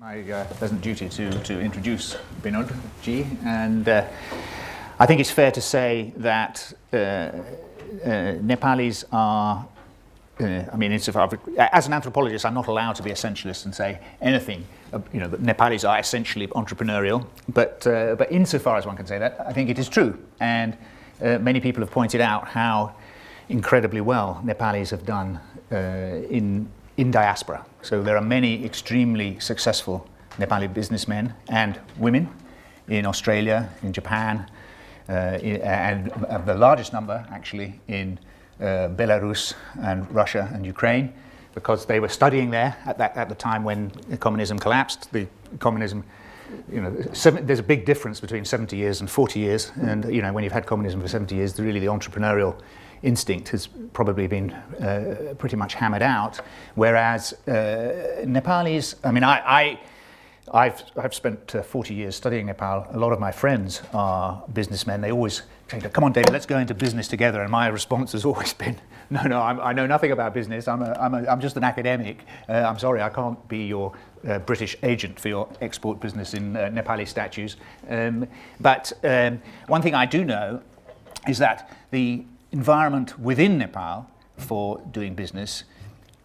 My pleasant duty to introduce Binod ji, and I think it's fair to say that Nepalis are, insofar as an anthropologist, I'm not allowed to be essentialist and say anything. That Nepalis are essentially entrepreneurial, but insofar as one can say that, I think it is true. And many people have pointed out how incredibly well Nepalis have done in diaspora. So there are many extremely successful Nepali businessmen and women in Australia, in Japan, and the largest number actually in Belarus and Russia and Ukraine, because they were studying there at the time when communism collapsed. The communism, there's a big difference between 70 years and 40 years, and when you've had communism for 70 years, really the entrepreneurial instinct has probably been pretty much hammered out, whereas Nepalis, I've spent 40 years studying Nepal. A lot of my friends are businessmen. They always say, "Come on, David, let's go into business together." And my response has always been, "No, I know nothing about business. I'm just an academic. I'm sorry, I can't be your British agent for your export business in Nepali statues." But one thing I do know is that the environment within Nepal for doing business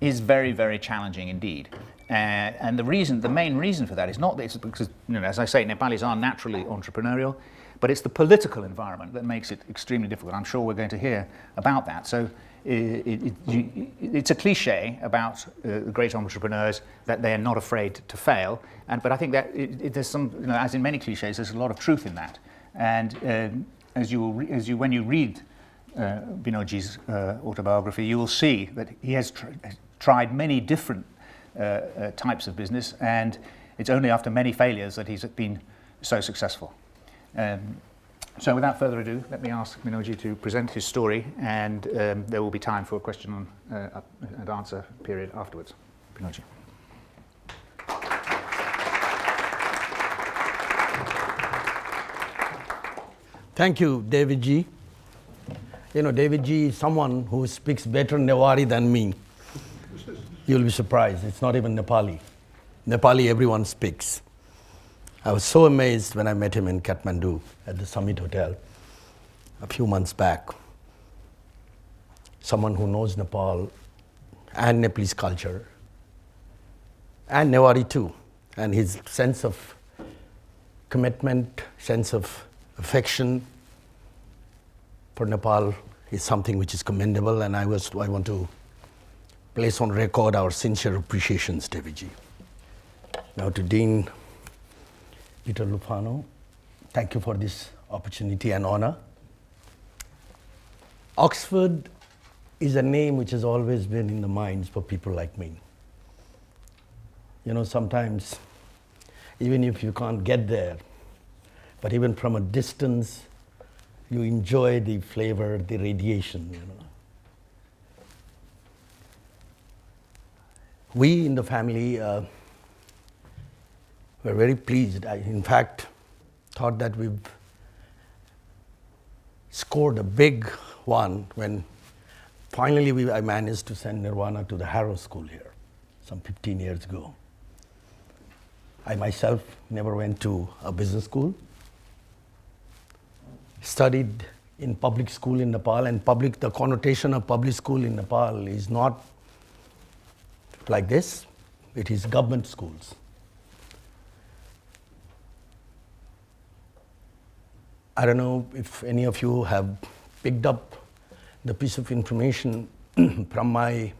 is very, very challenging indeed. And the main reason for that is not this, because, as I say, Nepalis are naturally entrepreneurial, but it's the political environment that makes it extremely difficult. I'm sure we're going to hear about that. So it's a cliche about great entrepreneurs that they are not afraid to fail. But I think that there's some, as in many cliches, there's a lot of truth in that. And when you read Binodji's autobiography, you will see that he has tried many different types of business, and it's only after many failures that he's been so successful. So without further ado, let me ask Binodji to present his story, and there will be time for a question and answer period afterwards. Binodji. Thank you, David G. David G is someone who speaks better Newari than me. You'll be surprised. It's not even Nepali. Nepali, everyone speaks. I was so amazed when I met him in Kathmandu at the Summit Hotel a few months back. Someone who knows Nepal and Nepalese culture, and Newari too. And his sense of commitment, sense of affection for Nepal is something which is commendable, and I want to place on record our sincere appreciations, David G. Now to Dean Peter Lufano, thank you for this opportunity and honor. Oxford is a name which has always been in the minds for people like me. Sometimes, even if you can't get there, but even from a distance, you enjoy the flavor, the radiation, We in the family were very pleased. I, in fact, thought that we've scored a big one when finally I managed to send Nirvana to the Harrow School here some 15 years ago. I myself never went to a business school. Studied in public school in Nepal, and the connotation of public school in Nepal is not like this. It is government schools. I don't know if any of you have picked up the piece of information from my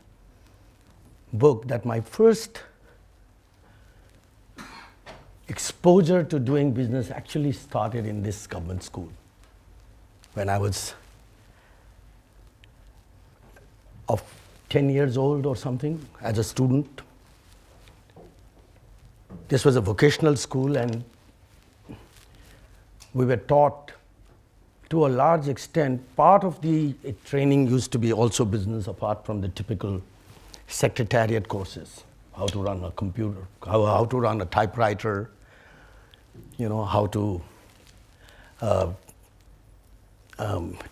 book that my first exposure to doing business actually started in this government school when I was of 10 years old or something, as a student. This was a vocational school, and we were taught to a large extent. Part of the training used to be also business, apart from the typical secretariat courses, how to run a computer, how to run a typewriter, how to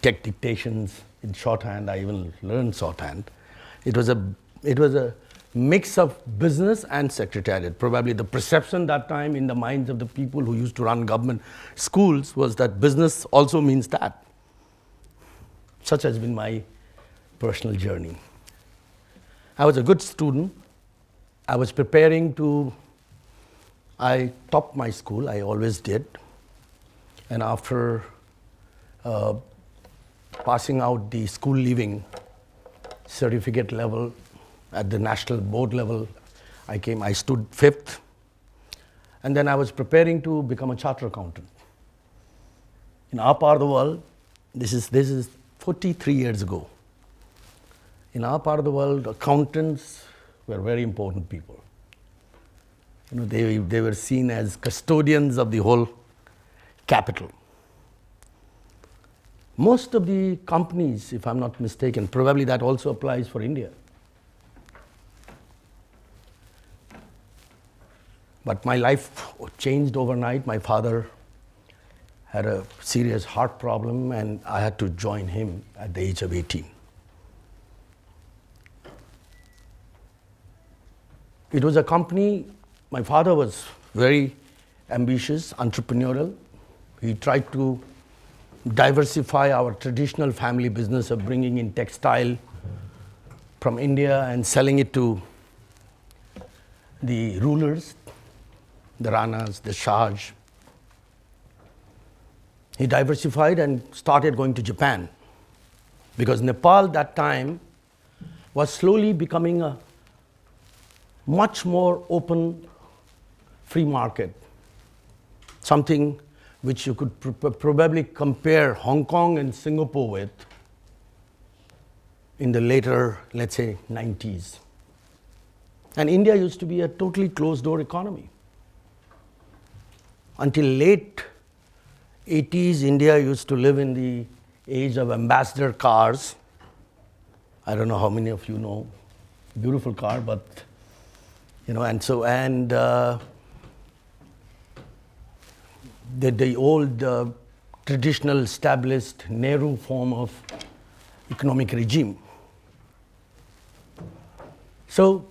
take dictations in shorthand. I even learned shorthand. It was a mix of business and secretariat. Probably the perception that time in the minds of the people who used to run government schools was that business also means that. Such has been my personal journey. I was a good student. I was preparing to, I topped my school, I always did. And after passing out the school leaving certificate level at the national board level, I stood 5th. And then I was preparing to become a chartered accountant. In our part of the world, this is 43 years ago. In our part of the world, accountants were very important people. You know, they were seen as custodians of the whole capital. Most of the companies, if I'm not mistaken, probably that also applies for India. But my life changed overnight. My father had a serious heart problem, and I had to join him at the age of 18. It was a company, my father was very ambitious, entrepreneurial. He tried to diversify our traditional family business of bringing in textile from India and selling it to the rulers, the Ranas, the Shahs. He diversified and started going to Japan, because Nepal that time was slowly becoming a much more open, free market, something which you could probably compare Hong Kong and Singapore with in the later, let's say, 90s. And India used to be a totally closed-door economy. Until late 80s, India used to live in the age of ambassador cars. I don't know how many of you know, beautiful car, but you know, the old traditional established Nehru form of economic regime. So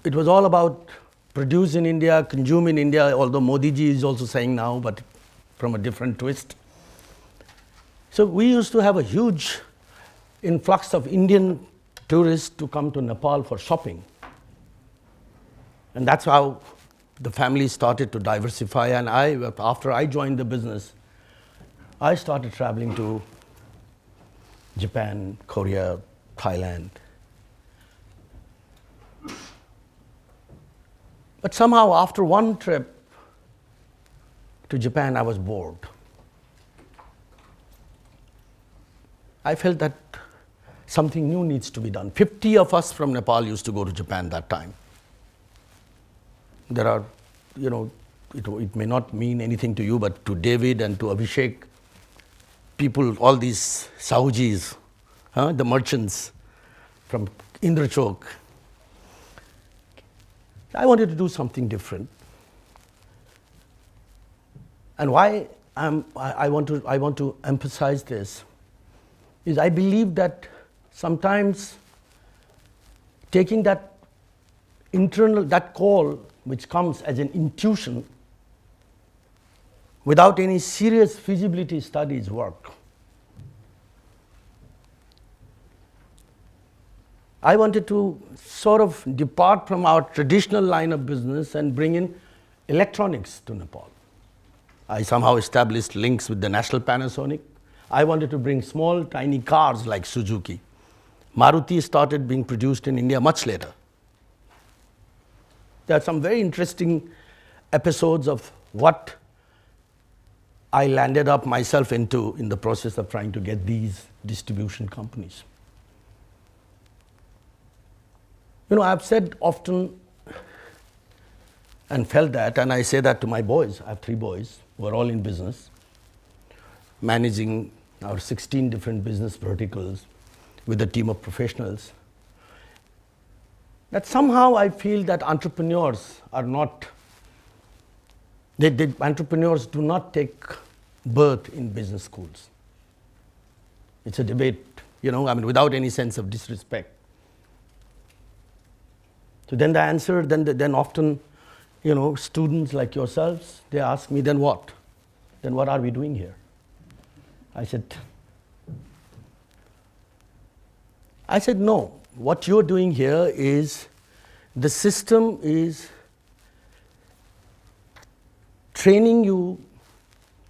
it was all about produce in India, consume in India, although Modi ji is also saying now, but from a different twist. So we used to have a huge influx of Indian tourists to come to Nepal for shopping. And that's how the family started to diversify. And after I joined the business, I started traveling to Japan, Korea, Thailand. But somehow after one trip to Japan, I was bored. I felt that something new needs to be done. 50 of us from Nepal used to go to Japan that time. There are, you know, it may not mean anything to you, but to David and to Abhishek, people, all these Sahujis, the merchants from Indrachok. I wanted to do something different. And why I want to emphasize this is I believe that sometimes taking that call which comes as an intuition without any serious feasibility studies work. I wanted to sort of depart from our traditional line of business and bring in electronics to Nepal. I somehow established links with the National Panasonic. I wanted to bring small, tiny cars like Suzuki. Maruti started being produced in India much later. There are some very interesting episodes of what I landed up myself into in the process of trying to get these distribution companies. You know, I've said often and felt that, and I say that to my boys. I have 3 boys who are all in business, managing our 16 different business verticals with a team of professionals. That somehow I feel that entrepreneurs are not, entrepreneurs do not take birth in business schools. It's a debate, you know, I mean, without any sense of disrespect. So then the answer, then often, students like yourselves, they ask me, then what? Then what are we doing here? I said, no. What you're doing here is, the system is training you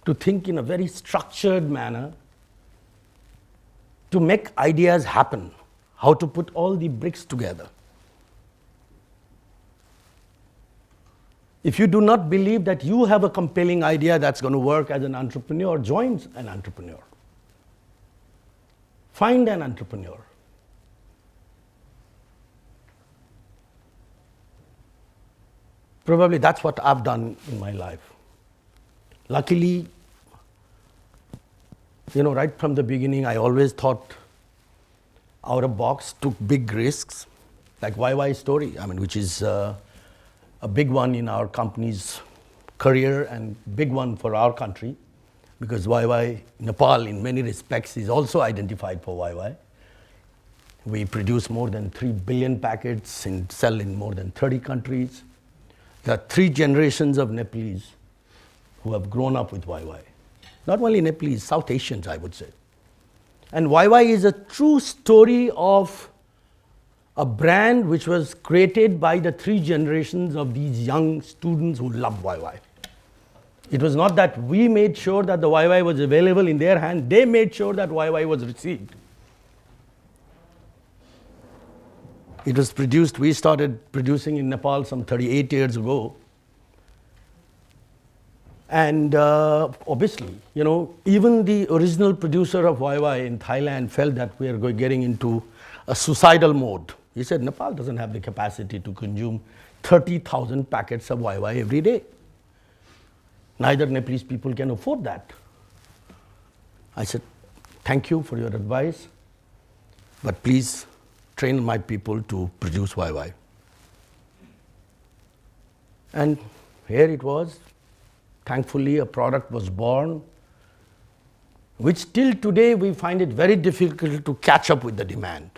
to think in a very structured manner, to make ideas happen, how to put all the bricks together. If you do not believe that you have a compelling idea that's going to work as an entrepreneur, join an entrepreneur. Find an entrepreneur. Probably that's what I've done in my life. Luckily, right from the beginning, I always thought out of box, took big risks, like YY Story, which is a big one in our company's career and big one for our country, because YY Nepal, in many respects, is also identified for YY. We produce more than 3 billion packets and sell in more than 30 countries. There are 3 generations of Nepalese who have grown up with YY. Not only Nepalese, South Asians, I would say. And YY is a true story of a brand which was created by the 3 generations of these young students who love YY. It was not that we made sure that the YY was available in their hand, they made sure that YY was received. It was produced, we started producing in Nepal some 38 years ago. And obviously, even the original producer of YY in Thailand felt that we are getting into a suicidal mode. He said, Nepal doesn't have the capacity to consume 30,000 packets of YY every day. Neither Nepalese people can afford that. I said, thank you for your advice, but please train my people to produce YY. And here it was. Thankfully, a product was born, which till today we find it very difficult to catch up with the demand.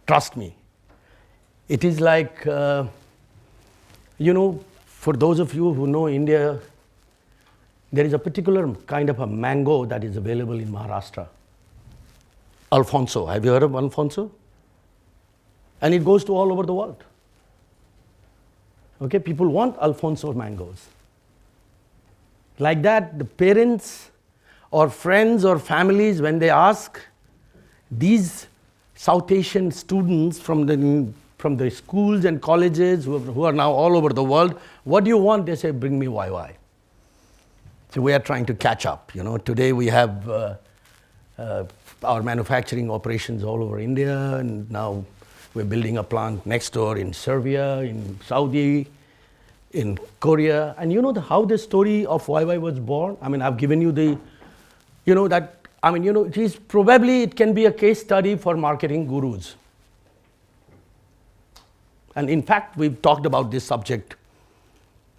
Trust me. It is like, for those of you who know India, there is a particular kind of a mango that is available in Maharashtra. Alfonso. Have you heard of Alfonso? And it goes to all over the world. Okay, people want Alfonso mangoes. Like that, the parents or friends or families, when they ask these South Asian students from the schools and colleges who are now all over the world, what do you want? They say, bring me YY. So we are trying to catch up. Today we have our manufacturing operations all over India, and now we're building a plant next door in Serbia, in Saudi, in Korea. And how the story of YY was born? I've given you the, it is probably, it can be a case study for marketing gurus. And in fact, we've talked about this subject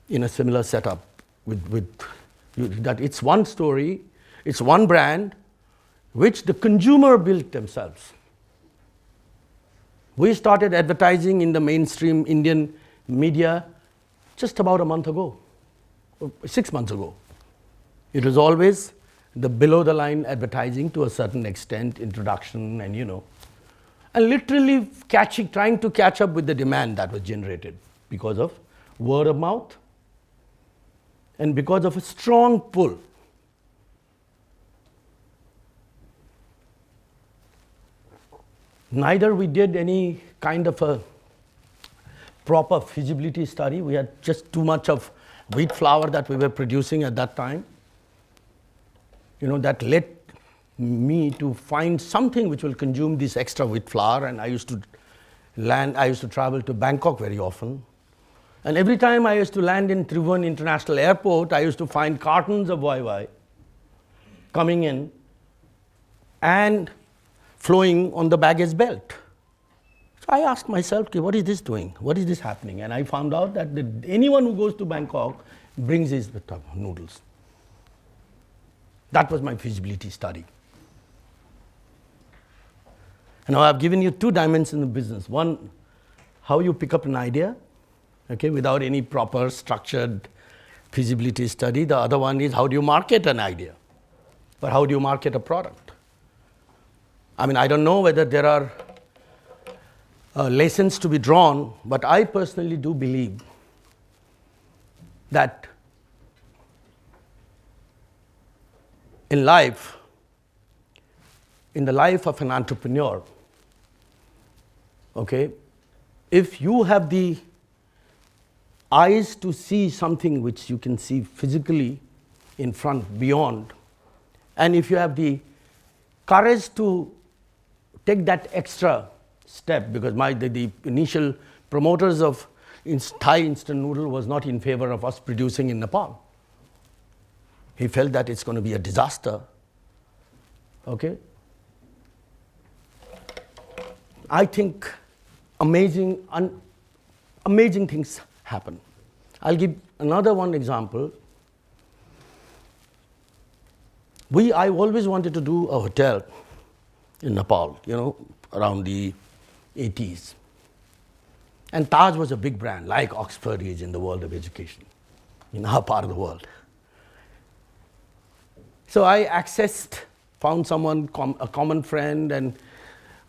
in a similar setup with that it's one story, it's one brand, which the consumer built themselves. We started advertising in the mainstream Indian media just about a month ago, or 6 months ago. It was always the below-the-line advertising to a certain extent, introduction and and literally trying to catch up with the demand that was generated because of word of mouth and because of a strong pull. Neither we did any kind of a proper feasibility study. We had just too much of wheat flour that we were producing at that time. That led me to find something which will consume this extra wheat flour, and I used to travel to Bangkok very often. And every time I used to land in Tribhuvan International Airport, I used to find cartons of YY coming in and flowing on the baggage belt. So I asked myself, okay, what is this doing? What is this happening? And I found out that anyone who goes to Bangkok brings his noodles. That was my feasibility study. And now I've given you 2 dimensions of business. One, how you pick up an idea, okay, without any proper structured feasibility study. The other one is how do you market an idea, or how do you market a product. I mean, I don't know whether there are lessons to be drawn, but I personally do believe that in life, in the life of an entrepreneur, okay, if you have the eyes to see something which you can see physically in front, beyond, and if you have the courage to take that extra step, because the initial promoters of Thai instant noodle was not in favor of us producing in Nepal. He felt that it's going to be a disaster. Okay? I think amazing things happen. I'll give another one example. I always wanted to do a hotel in Nepal, around the 80s. And Taj was a big brand, like Oxford is in the world of education, in our part of the world. So I found someone, a common friend, and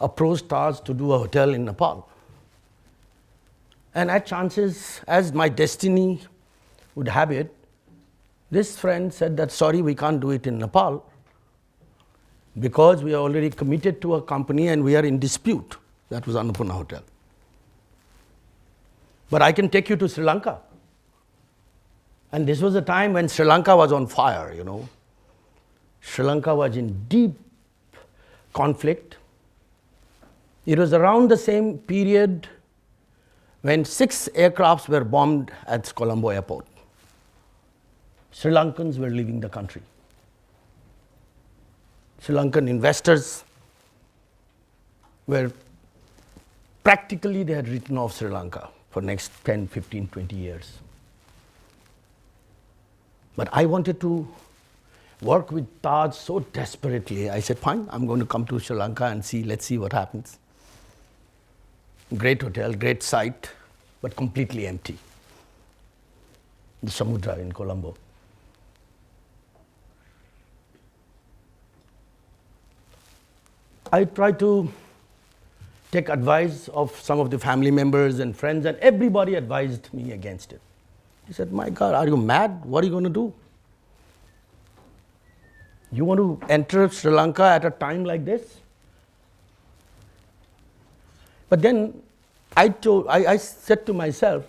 approached Taj to do a hotel in Nepal. And at chances, as my destiny would have it, this friend said that, sorry, we can't do it in Nepal because we are already committed to a company and we are in dispute. That was Annapurna Hotel. But I can take you to Sri Lanka. And this was a time when Sri Lanka was on fire, Sri Lanka was in deep conflict. It was around the same period when 6 aircrafts were bombed at Colombo airport. Sri Lankans were leaving the country. Sri Lankan investors were practically, they had written off Sri Lanka for next 10, 15, 20 years. But I wanted to work with Taj so desperately. I said, fine, I'm going to come to Sri Lanka and let's see what happens. Great hotel, great site, but completely empty. The Samudra in Colombo. I tried to take advice of some of the family members and friends, and everybody advised me against it. He said, my God, are you mad? What are you going to do? You want to enter Sri Lanka at a time like this? But then I said to myself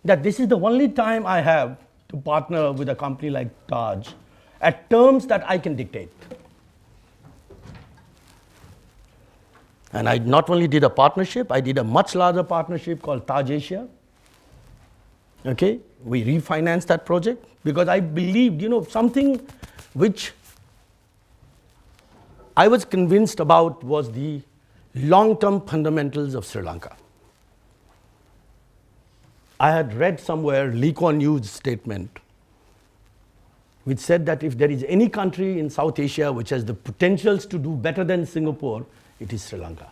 that this is the only time I have to partner with a company like Taj at terms that I can dictate. And I not only did a partnership, I did a much larger partnership called Taj Asia. Okay, we refinanced that project because I believed, something which I was convinced about was the long-term fundamentals of Sri Lanka. I had read somewhere Lee Kuan Yew's statement, which said that if there is any country in South Asia which has the potentials to do better than Singapore, it is Sri Lanka.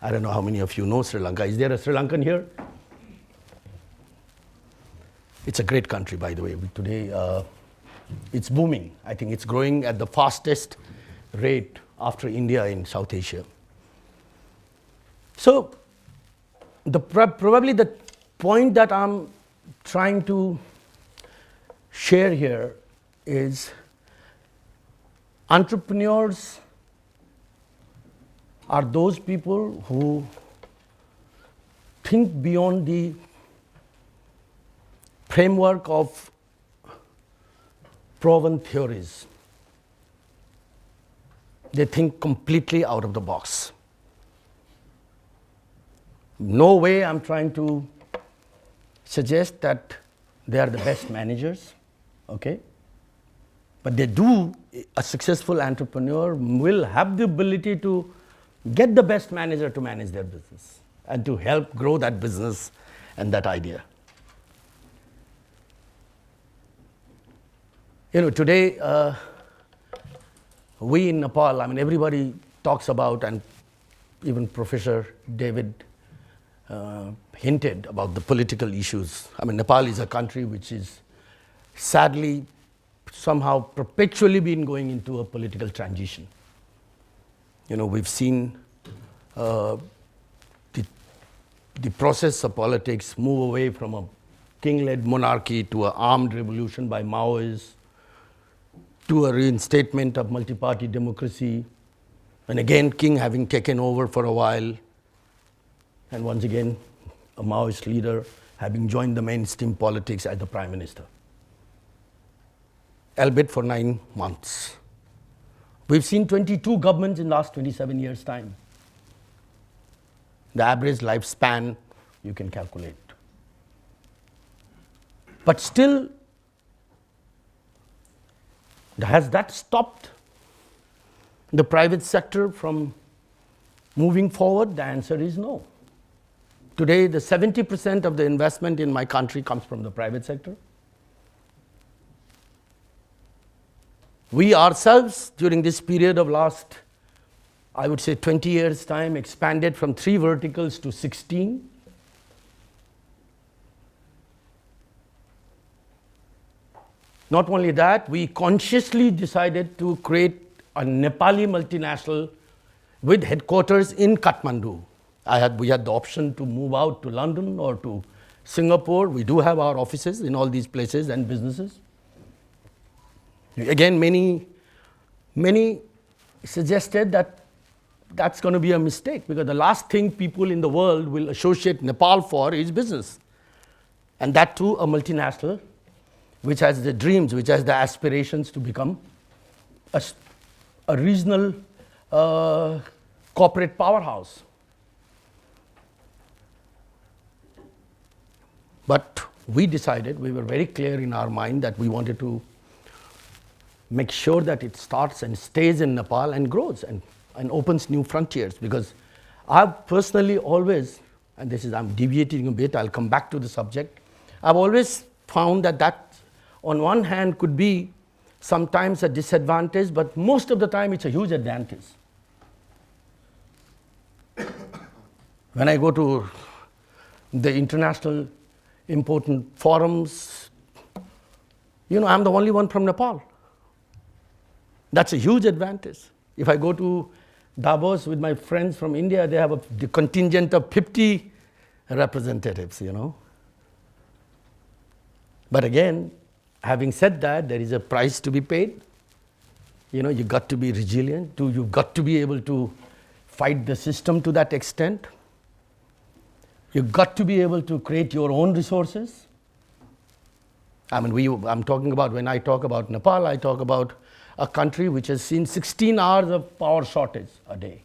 I don't know how many of you know Sri Lanka. Is there a Sri Lankan here? It's a great country, by the way. Today, it's booming. I think it's growing at the fastest rate after India in South Asia. So, probably the point that I'm trying to share here is entrepreneurs are those people who think beyond the framework of proven theories. They think completely out of the box. No way I'm trying to suggest that they are the best managers, okay? But they do, a successful entrepreneur will have the ability to get the best manager to manage their business and to help grow that business and that idea. Today, we in Nepal, everybody talks about, and even Professor David hinted about the political issues. I mean, Nepal is a country which is sadly somehow perpetually been going into a political transition. You know, we've seen the process of politics move away from a king-led monarchy to an armed revolution by Maoists, to a reinstatement of multi-party democracy, and again, king having taken over for a while, and once again, a Maoist leader having joined the mainstream politics as the prime minister, albeit for 9 months. We've seen 22 governments in the last 27 years' time. The average lifespan you can calculate. But still, has that stopped the private sector from moving forward? The answer is no. Today, the 70% of the investment in my country comes from the private sector. We ourselves, during this period of last, I would say 20 years' time, expanded from 3 verticals to 16. Not only that, we consciously decided to create a Nepali multinational with headquarters in Kathmandu. We had the option to move out to London or to Singapore. We do have our offices in all these places and businesses. Again, many suggested that that's going to be a mistake, because the last thing people in the world will associate Nepal for is business. And that too, a multinational, which has the dreams, which has the aspirations to become a regional corporate powerhouse. But we decided, we were very clear in our mind that we wanted to make sure that it starts and stays in Nepal and grows and opens new frontiers. Because I've personally always, and this is, I'm deviating a bit, I'll come back to the subject. I've always found that on one hand could be sometimes a disadvantage, but most of the time it's a huge advantage. When I go to the international important forums, you know, I'm the only one from Nepal. That's a huge advantage. If I go to Davos with my friends from India, they have a contingent of 50 representatives, you know. But again, having said that, there is a price to be paid. You know, you've got to be resilient. You've got to be able to fight the system to that extent. You've got to be able to create your own resources. I mean, I'm talking about, when I talk about Nepal, I talk about a country which has seen 16 hours of power shortage a day.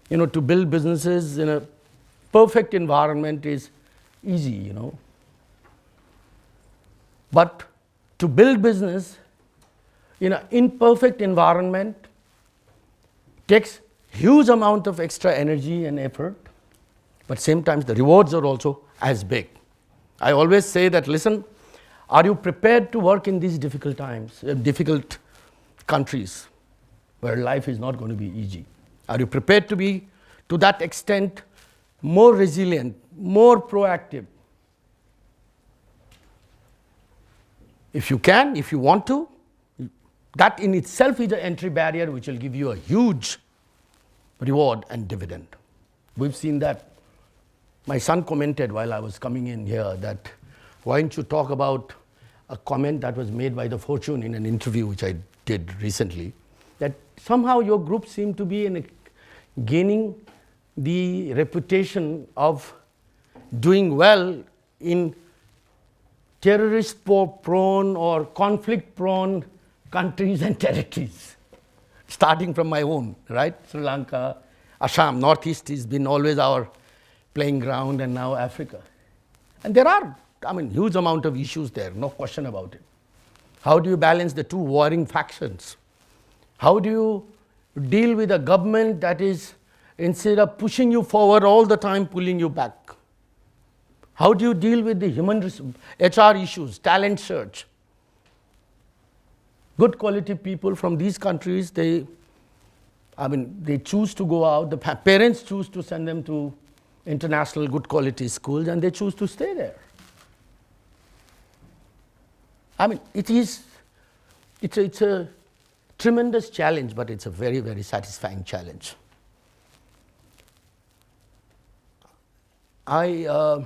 You know, to build businesses in a perfect environment is easy, you know. But to build business in an imperfect environment takes huge amount of extra energy and effort, but same time the rewards are also as big. I always say that, listen, are you prepared to work in these difficult times, difficult countries where life is not going to be easy? Are you prepared to be, to that extent, more resilient, more proactive? If you can, if you want to, that in itself is an entry barrier which will give you a huge reward and dividend. We've seen that. My son commented while I was coming in here that, why don't you talk about a comment that was made by the Fortune in an interview which I did recently, that somehow your group seemed to be gaining the reputation of doing well in terrorist-prone or conflict-prone countries and territories, starting from my own, right? Sri Lanka, Assam, Northeast has been always our playing ground, and now Africa. And there are, I mean, huge amount of issues there, no question about it. How do you balance the two warring factions? How do you deal with a government that is, instead of pushing you forward all the time, pulling you back? How do you deal with the human HR issues, talent search? Good quality people from these countries, I mean, they choose to go out, the parents choose to send them to international good quality schools, and they choose to stay there. I mean, it's a tremendous challenge, but it's a very, very satisfying challenge. I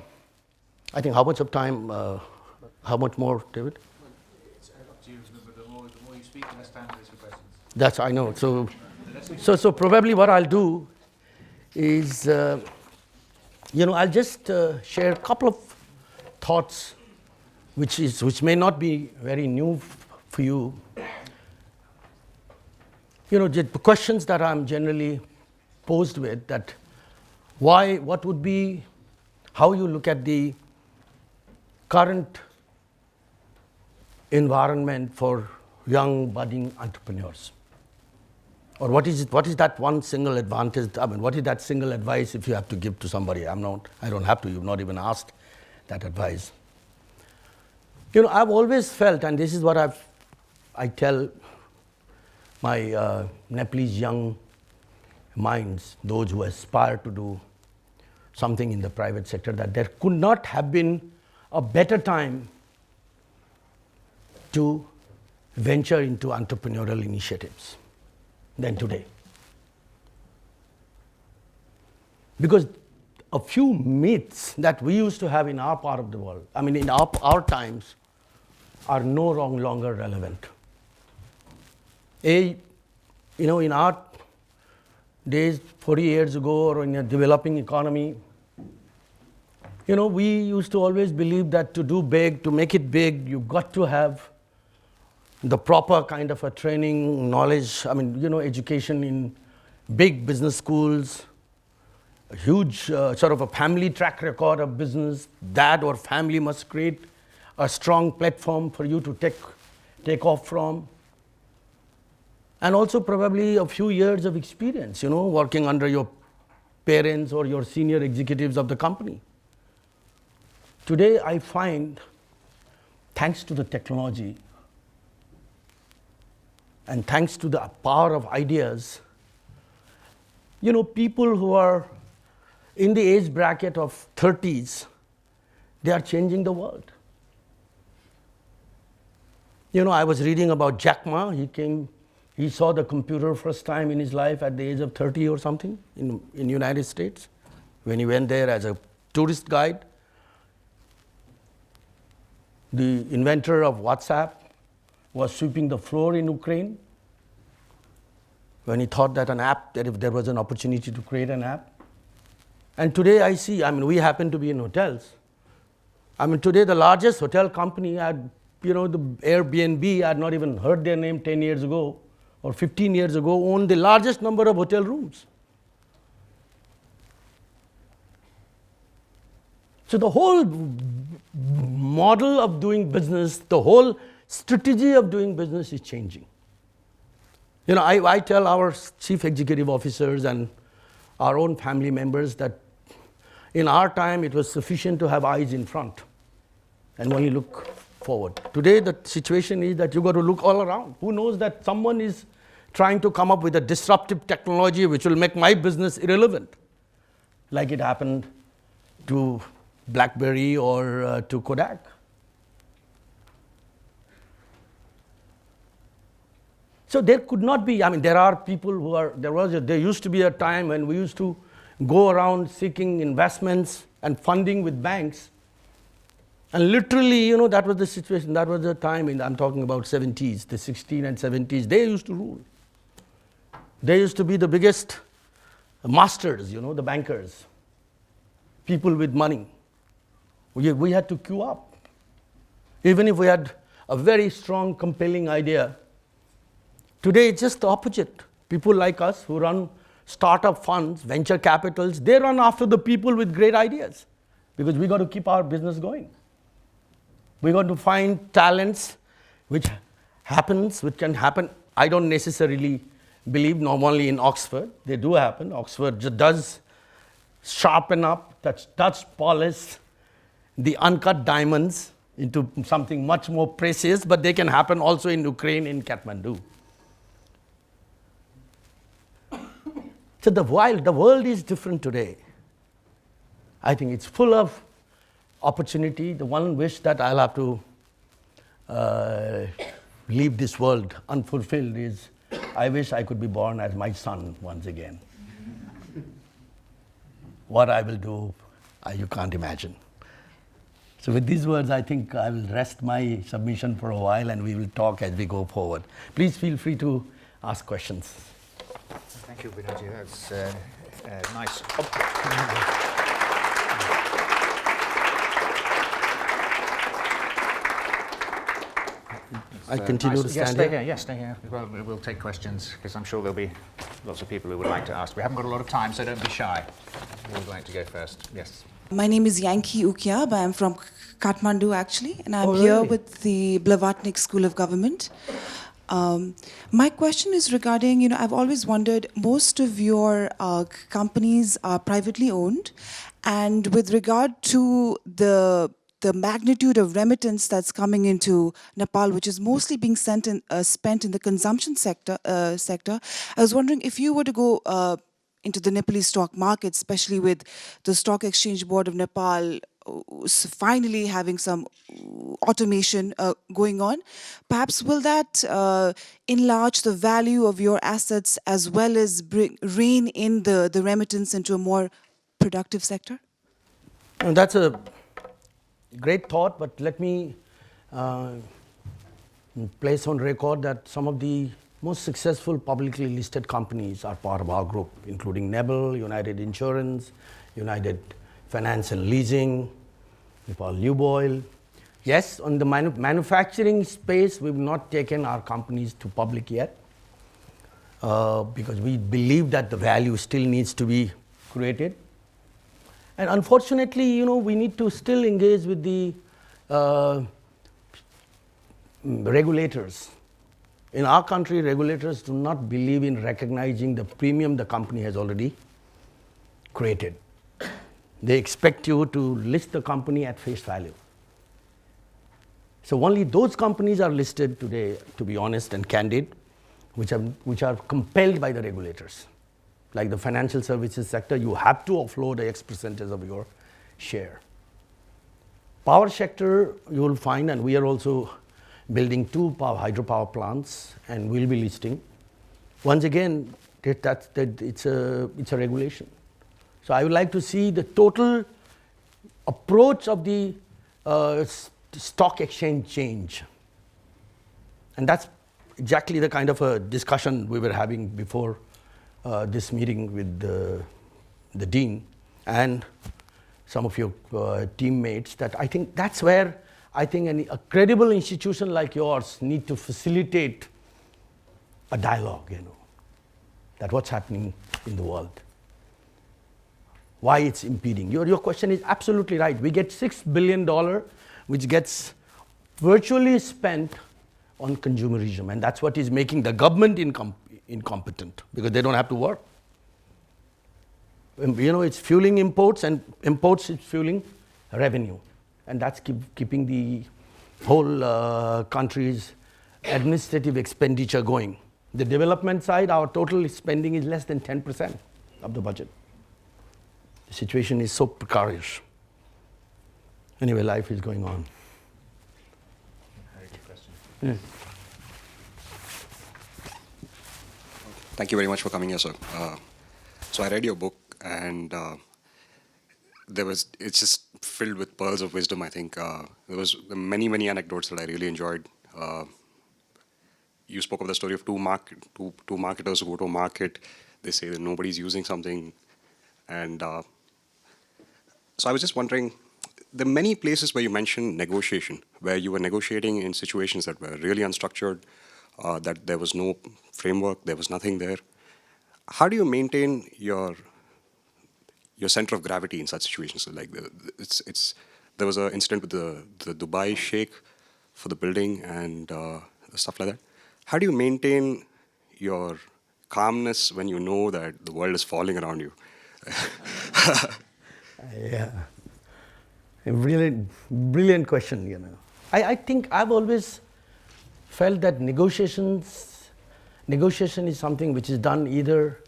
think how much of time, how much more, David? It's up to you, but the more you speak, the less time there is for questions. That's, I know. So probably what I'll do is, I'll just share a couple of thoughts which may not be very new for you. The questions that I'm generally posed with, that what would be, how you look at the current environment for young budding entrepreneurs. Or what is that one single advantage, I mean, what is that single advice if you have to give to somebody? I don't have to, you've not even asked that advice. I've always felt, and this is what I tell my Nepalese young minds, those who aspire to do something in the private sector, that there could not have been a better time to venture into entrepreneurial initiatives than today. Because a few myths that we used to have in our part of the world, I mean in our times, are no longer relevant. In our days, 40 years ago, or in a developing economy, we used to always believe that to do big, to make it big, you've got to have the proper kind of a training, knowledge, education in big business schools, a huge sort of a family track record of business. Dad or family must create a strong platform for you to take off from. And also probably a few years of experience, working under your parents or your senior executives of the company. Today I find, thanks to the technology, and thanks to the power of ideas, people who are in the age bracket of 30s, they are changing the world. I was reading about Jack Ma. He saw the computer first time in his life at the age of 30 or something in United States, when he went there as a tourist guide. The inventor of WhatsApp was sweeping the floor in Ukraine when he thought that if there was an opportunity to create an app. And today I see, we happen to be in hotels. Today the largest hotel company had, the Airbnb, I had not even heard their name 10 years ago or 15 years ago, owned the largest number of hotel rooms. So the whole model of doing business, the whole strategy of doing business is changing. I tell our chief executive officers and our own family members that in our time it was sufficient to have eyes in front and when you look forward. Today the situation is that you've got to look all around. Who knows that someone is trying to come up with a disruptive technology which will make my business irrelevant, like it happened to BlackBerry or to Kodak. So there could not be, there are people who are, there used to be a time when we used to go around seeking investments and funding with banks. And literally, that was the situation, that was the time, I'm talking about 70s, the 60s and 70s, they used to rule. They used to be the biggest masters, the bankers, people with money. We had to queue up. Even if we had a very strong, compelling idea. Today, it's just the opposite. People like us who run startup funds, venture capitals, they run after the people with great ideas because we got to keep our business going. We got to find talents which can happen. I don't necessarily believe normally in Oxford. They do happen. Oxford just does sharpen up, touch polish the uncut diamonds into something much more precious, but they can happen also in Ukraine, in Kathmandu. So the world is different today. I think it's full of opportunity. The one wish that I'll have to leave this world unfulfilled is I wish I could be born as my son once again. What I will do, you can't imagine. So with these words, I think I will rest my submission for a while and we will talk as we go forward. Please feel free to ask questions. Thank you, Binod. That's nice. I continue to stand here? Yes, stay here. Well, we'll take questions because I'm sure there'll be lots of people who would like to ask. We haven't got a lot of time, so don't be shy. Who would like to go first? Yes. My name is Yanki Ukiab. I'm from Kathmandu, actually, and I'm here with the Blavatnik School of Government. My question is regarding, I've always wondered, most of your companies are privately owned, and with regard to the magnitude of remittance that's coming into Nepal, which is mostly being spent in the consumption sector, I was wondering if you were to go into the Nepalese stock market, especially with the Stock Exchange Board of Nepal finally having some automation going on, perhaps will that enlarge the value of your assets as well as rein in the remittance into a more productive sector? And that's a great thought, but let me place on record that some of the most successful publicly listed companies are part of our group, including Nebel, United Insurance, United Finance and Leasing, Nepal Luboil. Yes, on the manufacturing space, we've not taken our companies to public yet because we believe that the value still needs to be created. And unfortunately, we need to still engage with the regulators. In our country, regulators do not believe in recognizing the premium the company has already created. They expect you to list the company at face value. So only those companies are listed today, to be honest and candid, which are compelled by the regulators. Like the financial services sector, you have to offload X percentage of your share. Power sector, you will find, and we are also building 2 hydropower plants, and we'll be listing. Once again, it's a regulation. So I would like to see the total approach of the stock exchange change. And that's exactly the kind of a discussion we were having before this meeting with the dean and some of your teammates, that I think that's where I think a credible institution like yours need to facilitate a dialogue, that what's happening in the world, why it's impeding. Your question is absolutely right. We get $6 billion, which gets virtually spent on consumerism, and that's what is making the government incompetent, because they don't have to work. It's fueling imports, and imports is fueling revenue. And that's keeping the whole country's administrative expenditure going. The development side, our total spending is less than 10% of the budget. The situation is so precarious. Anyway, life is going on. Very good question. Yeah. Thank you very much for coming here, sir. So I read your book, and it's just filled with pearls of wisdom, I think. There was many anecdotes that I really enjoyed. You spoke of the story of two marketers who go to a market. They say that nobody's using something. And so I was just wondering, there are many places where you mentioned negotiation, where you were negotiating in situations that were really unstructured, that there was no framework, there was nothing there. How do you maintain your center of gravity in such situations? Like there was an incident with the Dubai Sheikh for the building and stuff like that. How do you maintain your calmness when you know that the world is falling around you? Yeah, a brilliant question. I think I've always felt that negotiation is something which is done either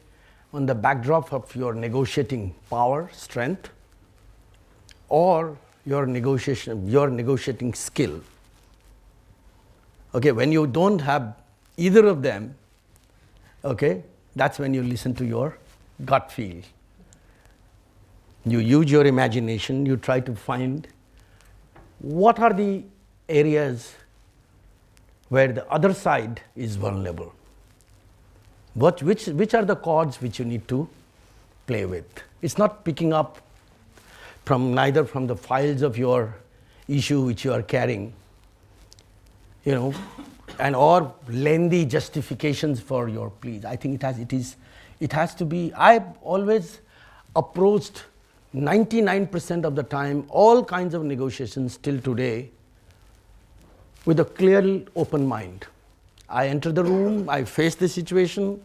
on the backdrop of your negotiating power, strength, or your negotiating skill. Okay, when you don't have either of them, okay, that's when you listen to your gut feel. You use your imagination, you try to find what are the areas where the other side is vulnerable. Which are the chords which you need to play with? It's not picking up neither from the files of your issue which you are carrying, and or lengthy justifications for your pleas. I think it has to be. I've always approached 99% of the time all kinds of negotiations till today with a clearly open mind. I enter the room, I face the situation,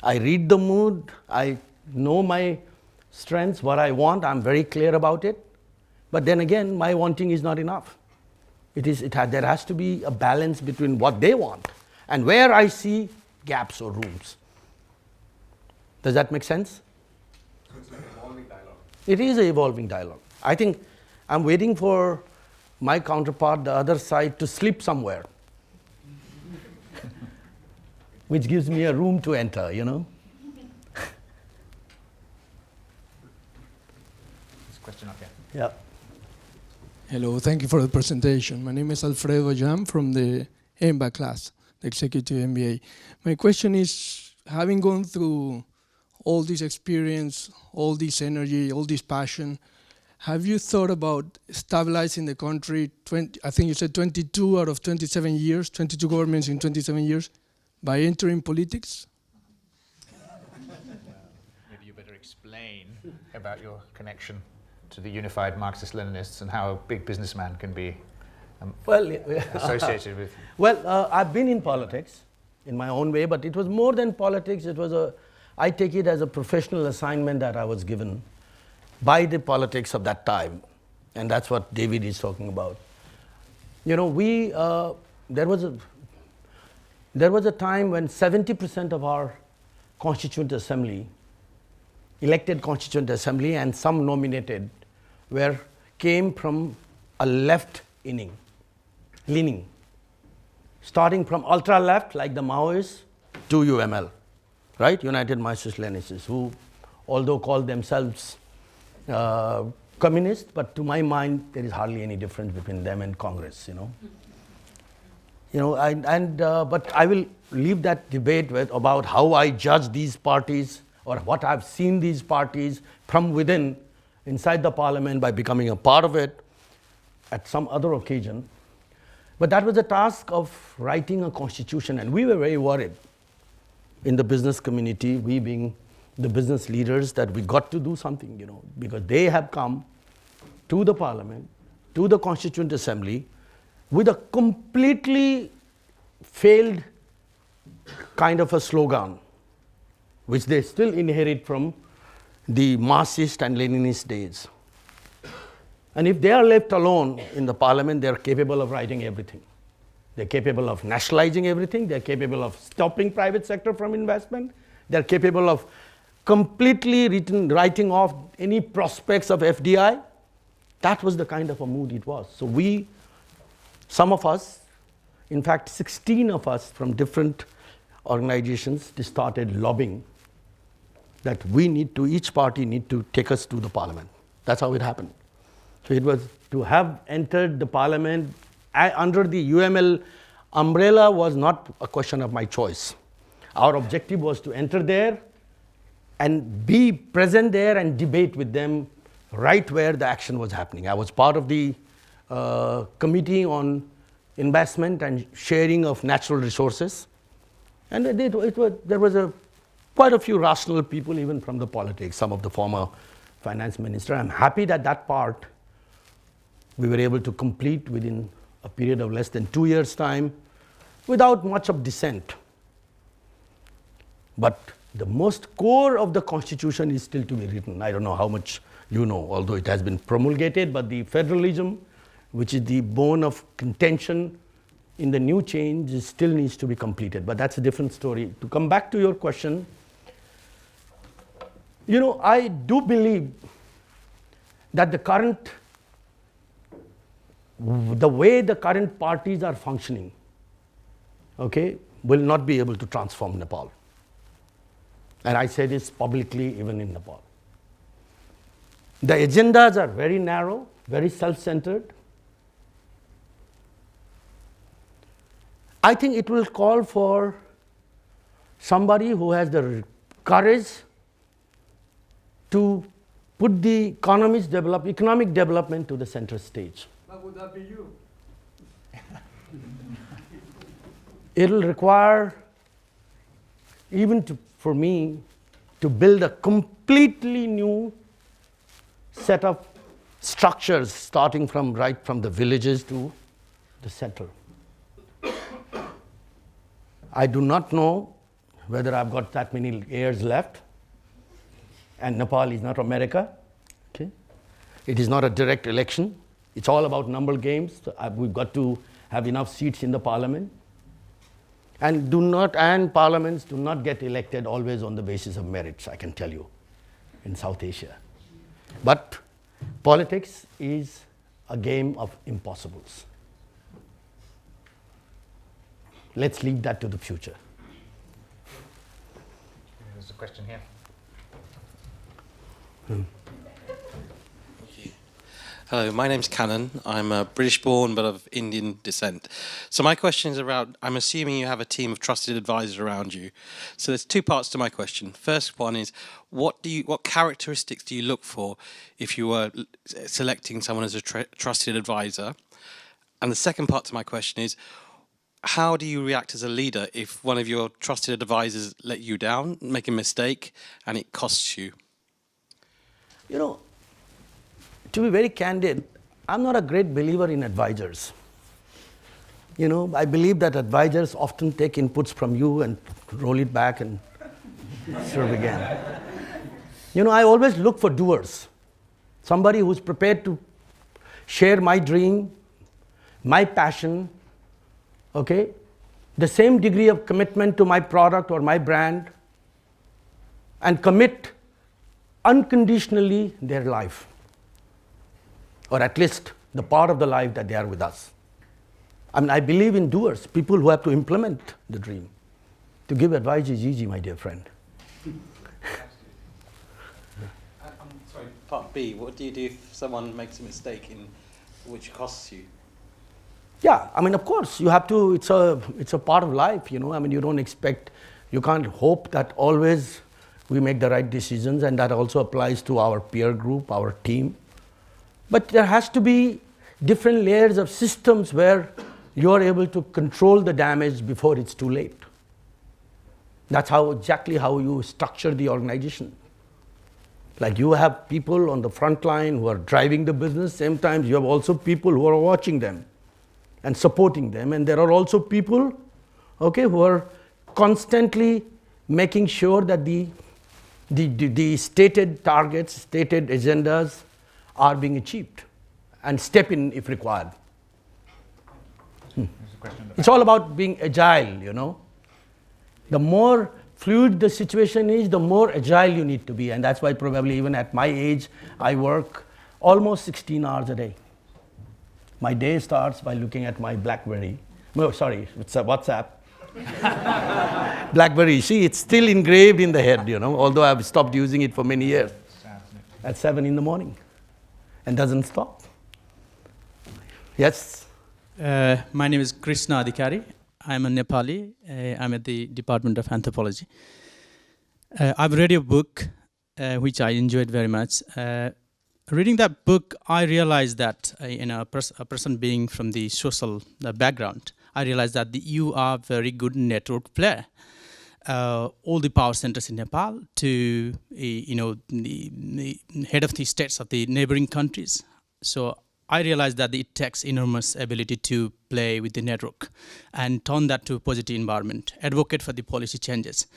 I read the mood, I know my strengths, what I want, I'm very clear about it. But then again, my wanting is not enough. There has to be a balance between what they want and where I see gaps or rooms. Does that make sense? So it's like an evolving dialogue. It is an evolving dialogue. I think I'm waiting for my counterpart, the other side, to slip somewhere, which gives me a room to enter, This question up here. Yeah. Hello, thank you for the presentation. My name is Alfredo Jam from the MBA class, the Executive MBA. My question is, having gone through all this experience, all this energy, all this passion, have you thought about stabilizing the country, I think you said 22 out of 27 years, 22 governments in 27 years, by entering politics? Maybe you better explain about your connection to the unified Marxist-Leninists and how a big businessman can be associated with. Well, I've been in politics in my own way, but it was more than politics. I take it as a professional assignment that I was given by the politics of that time, and that's what David is talking about. There was a time when 70% of our Constituent Assembly, elected Constituent Assembly, and some nominated, came from a left leaning, starting from ultra left like the Maoists to UML, right? United Marxist-Leninists, who although call themselves communist, but to my mind there is hardly any difference between them and Congress, but I will leave that debate about how I judge these parties or what I've seen these parties from within inside the parliament by becoming a part of it at some other occasion. But that was the task of writing a constitution, and we were very worried in the business community, we being the business leaders, that we got to do something, because they have come to the parliament, to the Constituent Assembly, with a completely failed kind of a slogan, which they still inherit from the Marxist and Leninist days. And if they are left alone in the parliament, they are capable of writing everything. They're capable of nationalizing everything. They're capable of stopping private sector from investment. They're capable of completely writing off any prospects of FDI. That was the kind of a mood it was. So some of us, in fact 16 of us from different organizations, started lobbying that each party need to take us to the parliament. That's how it happened. So it was to have entered the parliament under the UML umbrella was not a question of my choice. Our objective was to enter there and be present there and debate with them right where the action was happening. I was part of the committee on investment and sharing of natural resources. And there was quite a few rational people even from the politics, some of the former finance minister. I'm happy that part we were able to complete within a period of less than 2 years' time without much of dissent. But the most core of the constitution is still to be written. I don't know how much you know, although it has been promulgated, but the federalism, which is the bone of contention in the new change, still needs to be completed. But that's a different story. To come back to your question, You know, I do believe that the way the current parties are functioning, okay, will not be able to transform Nepal. And I say this publicly even in Nepal. The agendas are very narrow, very self-centered. I think it will call for somebody who has the courage to put the economic development to the center stage. But would that be you? It will require, for me, to build a completely new set of structures, starting from the villages to the center. I do not know whether I've got that many years left, and Nepal is not America. Okay? It is not a direct election. It's all about number games. So we've got to have enough seats in the parliament. And parliaments do not get elected always on the basis of merits, I can tell you, in South Asia. But politics is a game of impossibles. Let's leave that to the future. There's a question here. Hello, my name's Cannon. I'm British born but of Indian descent. So my question is around, I'm assuming you have a team of trusted advisors around you. So there's two parts to my question. First one is, what characteristics do you look for if you were selecting someone as a trusted advisor? And the second part to my question is, how do you react as a leader if one of your trusted advisors let you down, make a mistake, and it costs you? You know, to be very candid, I'm not a great believer in advisors. You know, I believe that advisors often take inputs from you and roll it back and serve again. You know, I always look for doers. Somebody who's prepared to share my dream, my passion, okay? The same degree of commitment to my product or my brand, and commit unconditionally their life, or at least the part of the life that they are with us. I mean, I believe in doers, people who have to implement the dream. To give advice is easy, my dear friend. Sorry, part B, what do you do if someone makes a mistake which costs you? Yeah, I mean, of course, you have to, it's a part of life, you know. I mean, you can't hope that always we make the right decisions, and that also applies to our peer group, our team. But there has to be different layers of systems where you are able to control the damage before it's too late. That's exactly how you structure the organization. Like, you have people on the front line who are driving the business, same time you have also people who are watching them and supporting them, and there are also people, okay, who are constantly making sure that the stated targets, stated agendas are being achieved, and step in if required. It's all about being agile, you know. The more fluid the situation is, the more agile you need to be, and that's why probably even at my age, I work almost 16 hours a day. My day starts by looking at my BlackBerry. No, sorry, it's a WhatsApp. BlackBerry, see, it's still engraved in the head, you know, although I've stopped using it for many years. At 7 in the morning, and doesn't stop. Yes? My name is Krishna Adhikari. I'm a Nepali. I'm at the Department of Anthropology. I've read your book, which I enjoyed very much. Reading that book, I realized that a person being from the social background, I realized that you are a very good network player. All the power centers in Nepal to the head of the states of the neighboring countries. So I realized that it takes enormous ability to play with the network and turn that to a positive environment, advocate for the policy changes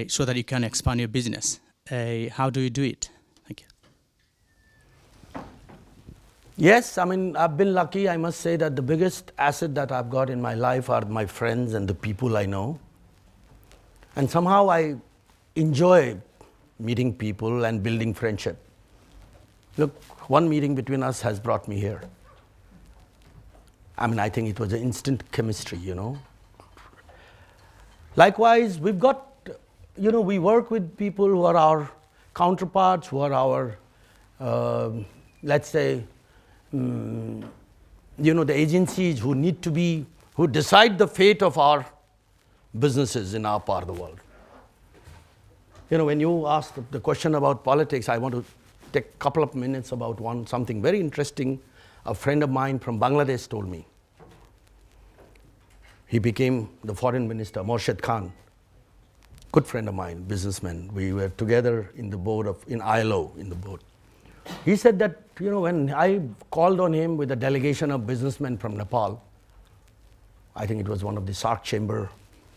so that you can expand your business. How do you do it? Thank you. Yes, I mean, I've been lucky. I must say that the biggest asset that I've got in my life are my friends and the people I know. And somehow I enjoy meeting people and building friendship. Look, one meeting between us has brought me here. I mean, I think it was an instant chemistry, you know. Likewise, we've got, you know, we work with people who are our counterparts, who are our, let's say, you know, the agencies who need to be, who decide the fate of our businesses in our part of the world. You know, when you asked the question about politics, I want to take a couple of minutes about something very interesting a friend of mine from Bangladesh told me. He became the foreign minister, Morshed Khan, good friend of mine, businessman. We were together in the board in ILO, in the board. He said that, you know, when I called on him with a delegation of businessmen from Nepal, I think it was one of the SAARC chamber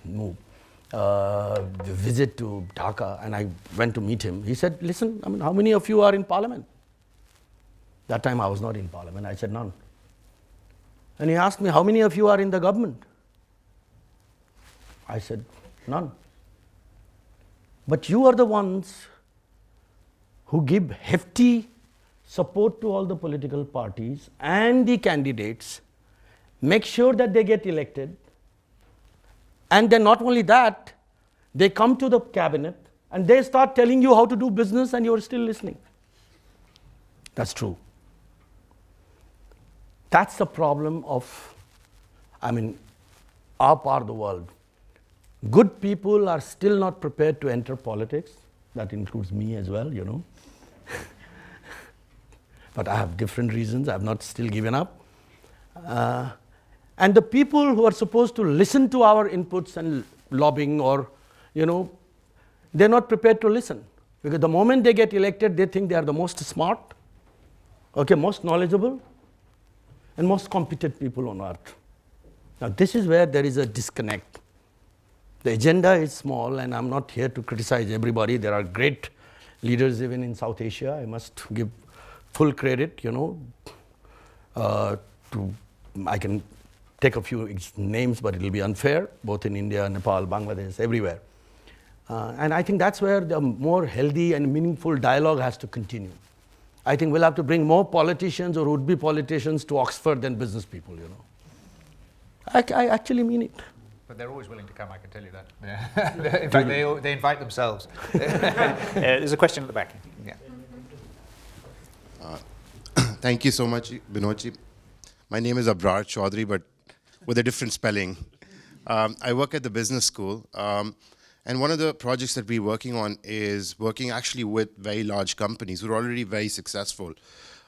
move, the visit to Dhaka, and I went to meet him. He said, listen, I mean, how many of you are in parliament? That time I was not in parliament. I said, none. And he asked me, how many of you are in the government? I said, none. But you are the ones who give hefty support to all the political parties and the candidates, make sure that they get elected, and then not only that, they come to the cabinet and they start telling you how to do business and you're still listening. That's true. That's the problem of, I mean, our part of the world. Good people are still not prepared to enter politics. That includes me as well, you know. But I have different reasons. I have not still given up. And the people who are supposed to listen to our inputs and lobbying or, you know, they're not prepared to listen. Because the moment they get elected, they think they are the most smart, okay, most knowledgeable, and most competent people on earth. Now, this is where there is a disconnect. The agenda is small, and I'm not here to criticize everybody. There are great leaders even in South Asia. I must give full credit, you know, I can take a few names, but it will be unfair, both in India, Nepal, Bangladesh, everywhere. And I think that's where the more healthy and meaningful dialogue has to continue. I think we'll have to bring more politicians or would-be politicians to Oxford than business people, you know. I actually mean it. But they're always willing to come, I can tell you that. Yeah. In fact, they invite themselves. There's a question at the back. Yeah. Thank you so much, Binod. My name is Binod Chaudhary, but with a different spelling. I work at the business school, and one of the projects that we're working on is working actually with very large companies who are already very successful.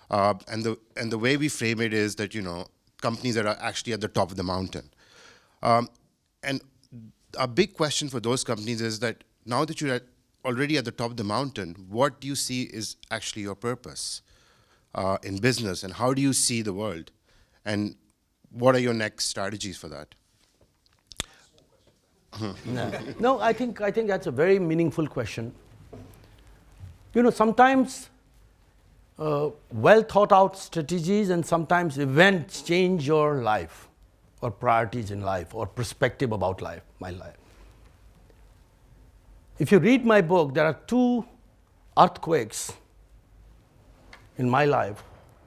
And the way we frame it is that, you know, companies that are actually at the top of the mountain. And a big question for those companies is that now that you're already at the top of the mountain, what do you see is actually your purpose in business, and how do you see the world? And what are your next strategies for that? No, I think that's a very meaningful question. You know, sometimes well thought out strategies and sometimes events change your life or priorities in life or perspective about life, my life. If you read my book, there are 2 earthquakes in my life.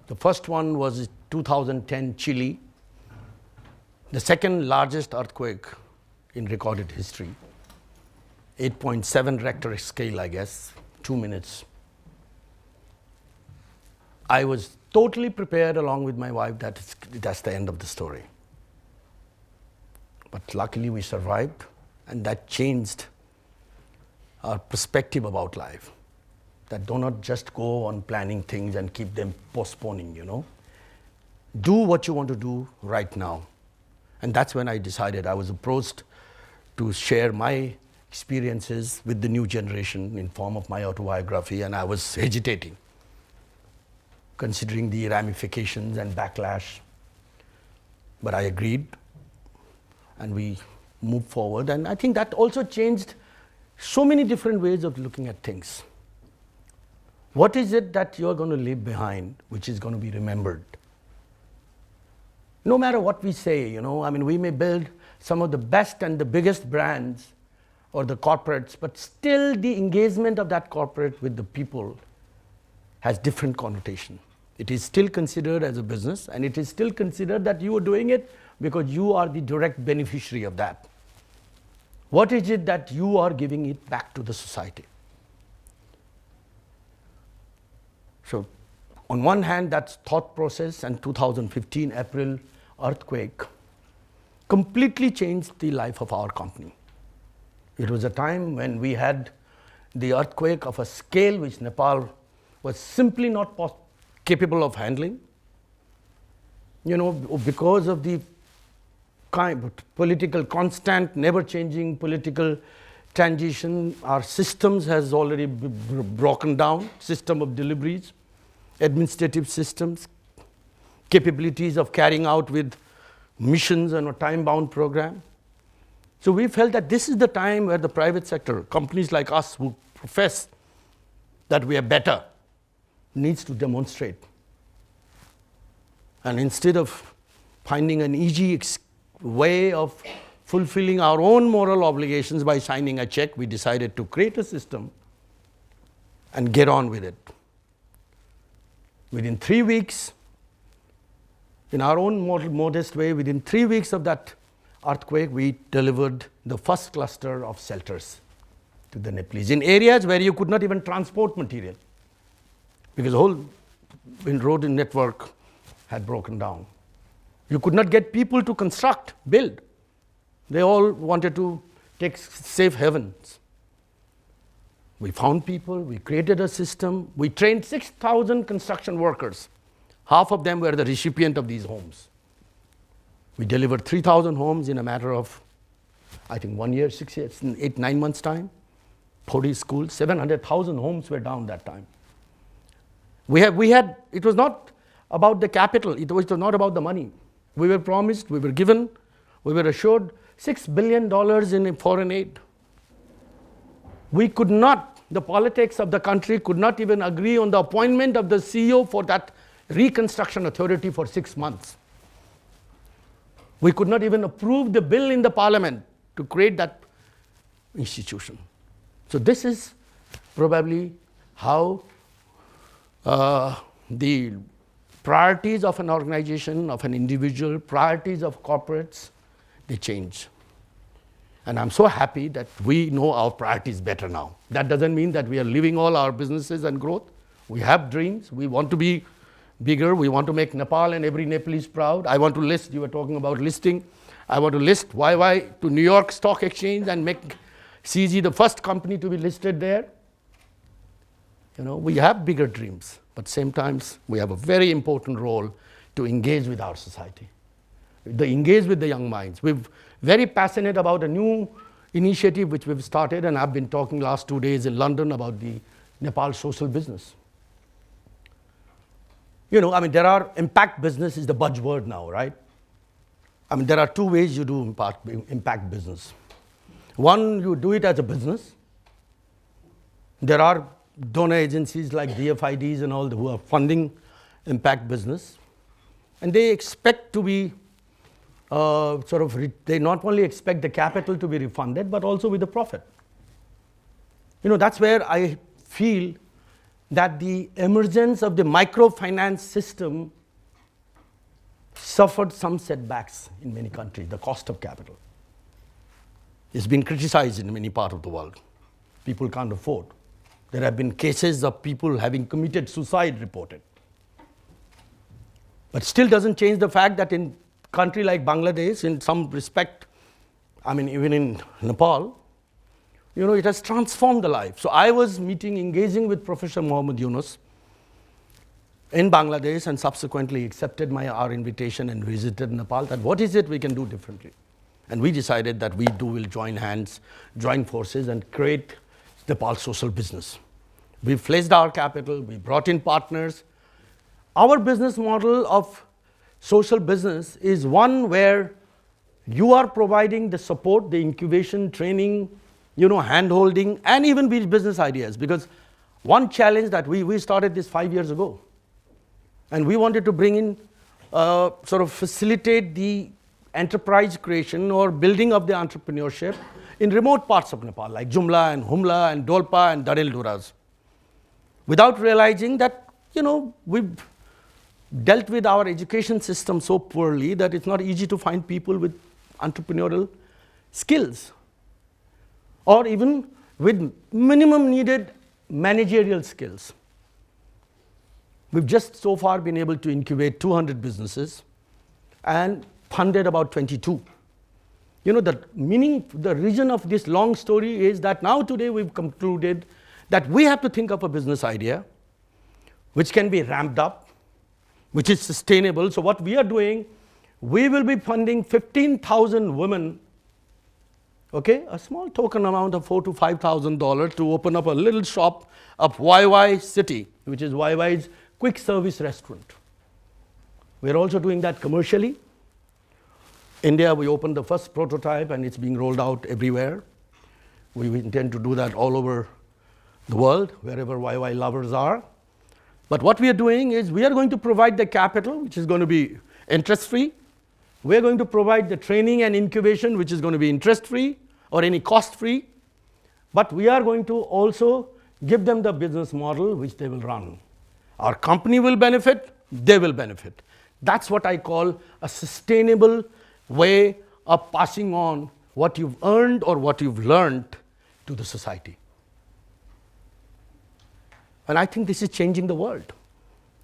The first one was 2010 Chile, the second largest earthquake in recorded history, 8.7 Richter scale, I guess, 2 minutes. I was totally prepared along with my wife that that's the end of the story. But luckily we survived, and that changed our perspective about life. That do not just go on planning things and keep them postponing, you know. Do what you want to do right now. And that's when I decided. I was approached to share my experiences with the new generation in form of my autobiography, and I was hesitating, considering the ramifications and backlash. But I agreed, and we moved forward. And I think that also changed so many different ways of looking at things. What is it that you're going to leave behind, which is going to be remembered? No matter what we say, you know, I mean, we may build some of the best and the biggest brands or the corporates, but still the engagement of that corporate with the people has different connotation. It is still considered as a business, and it is still considered that you are doing it because you are the direct beneficiary of that. What is it that you are giving it back to the society? So on one hand, that's thought process, and 2015 April earthquake completely changed the life of our company. It was a time when we had the earthquake of a scale which Nepal was simply not capable of handling. Because of the political constant, never changing political transition, our systems has already broken down, system of deliveries, administrative systems, capabilities of carrying out with missions and a time-bound program. So we felt that this is the time where the private sector, companies like us who profess that we are better, needs to demonstrate. And instead of finding an easy way of fulfilling our own moral obligations by signing a check, we decided to create a system and get on with it. Within 3 weeks, in our own modest way, within 3 weeks of that earthquake, we delivered the first cluster of shelters to the Nepalese in areas where you could not even transport material because the whole road network had broken down. You could not get people to construct, build. They all wanted to take safe havens. We found people, we created a system, we trained 6,000 construction workers. Half of them were the recipient of these homes. We delivered 3,000 homes in a matter of, I think, 1 year, 6 years, 8, 9 months' time. 40 schools, 700,000 homes were down that time. It was not about the capital, it was not about the money. We were promised, we were given, we were assured $6 billion in foreign aid. We could not, the politics of the country could not even agree on the appointment of the CEO for that reconstruction authority for 6 months. We could not even approve the bill in the parliament to create that institution. So this is probably how the priorities of an organization, of an individual, priorities of corporates, they change. And I'm so happy that we know our priorities better now. That doesn't mean that we are leaving all our businesses and growth. We have dreams. We want to be bigger. We want to make Nepal and every Nepalese proud. I want to list, you were talking about listing. I want to list YY to New York Stock Exchange and make CG the first company to be listed there. We have bigger dreams, but same times we have a very important role to engage with our society, engage with the young minds. We're very passionate about a new initiative which we've started, and I've been talking last 2 days in London about the Nepal social business. There are impact business is the buzzword now, right? There are 2 ways you do impact business. One, you do it as a business. There are donor agencies like DFIDs and all who are funding impact business. And they expect to be they not only expect the capital to be refunded, but also with the profit. That's where I feel that the emergence of the microfinance system suffered some setbacks in many countries, the cost of capital. It's been criticized in many parts of the world. People can't afford. There have been cases of people having committed suicide reported. But still doesn't change the fact that in a country like Bangladesh, in some respect, even in Nepal, it has transformed the life. So I was engaging with Professor Muhammad Yunus in Bangladesh and subsequently accepted our invitation and visited Nepal, that what is it we can do differently? And we decided that we will join hands, join forces and create Nepal social business. We fleshed our capital, we brought in partners. Our business model of social business is one where you are providing the support, the incubation, training, hand-holding, and even business ideas. Because one challenge that we started this 5 years ago, and we wanted to bring in, facilitate the enterprise creation or building of the entrepreneurship in remote parts of Nepal, like Jumla and Humla and Dolpa and Darel Duras, without realizing that, we've dealt with our education system so poorly that it's not easy to find people with entrepreneurial skills, or even with minimum needed managerial skills. We've just so far been able to incubate 200 businesses and funded about 22. The reason of this long story is that now today we've concluded that we have to think of a business idea which can be ramped up, which is sustainable. So what we are doing, we will be funding 15,000 women, okay, a small token amount of $4,000 to $5,000 to open up a little shop of YY City, which is YY's quick service restaurant. We're also doing that commercially. India, we opened the first prototype and it's being rolled out everywhere. We intend to do that all over the world, wherever YY lovers are. But what we are doing is we are going to provide the capital, which is going to be interest-free. We're going to provide the training and incubation, which is going to be interest-free or any cost-free. But we are going to also give them the business model which they will run. Our company will benefit, they will benefit. That's what I call a sustainable way of passing on what you've earned or what you've learned to the society. And I think this is changing the world.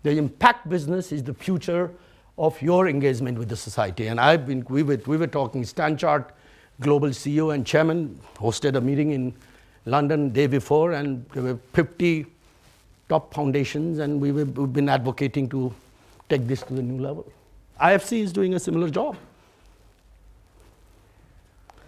The impact business is the future of your engagement with the society. And we were talking, Stanchart Global CEO and Chairman hosted a meeting in London the day before, and there were 50 top foundations, and we've been advocating to take this to the new level. IFC is doing a similar job.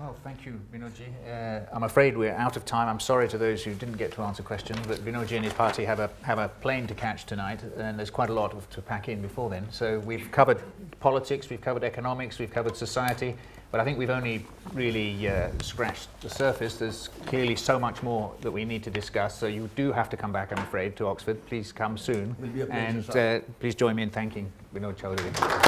Well, thank you, Binodji. I'm afraid we're out of time. I'm sorry to those who didn't get to answer questions, but Binodji and his party have a plane to catch tonight, and there's quite a lot to pack in before then. So we've covered politics, we've covered economics, we've covered society, but I think we've only really scratched the surface. There's clearly so much more that we need to discuss, so you do have to come back, I'm afraid, to Oxford. Please come soon. Will be a pleasure, and sir. please join me in thanking Binod Chaudhary.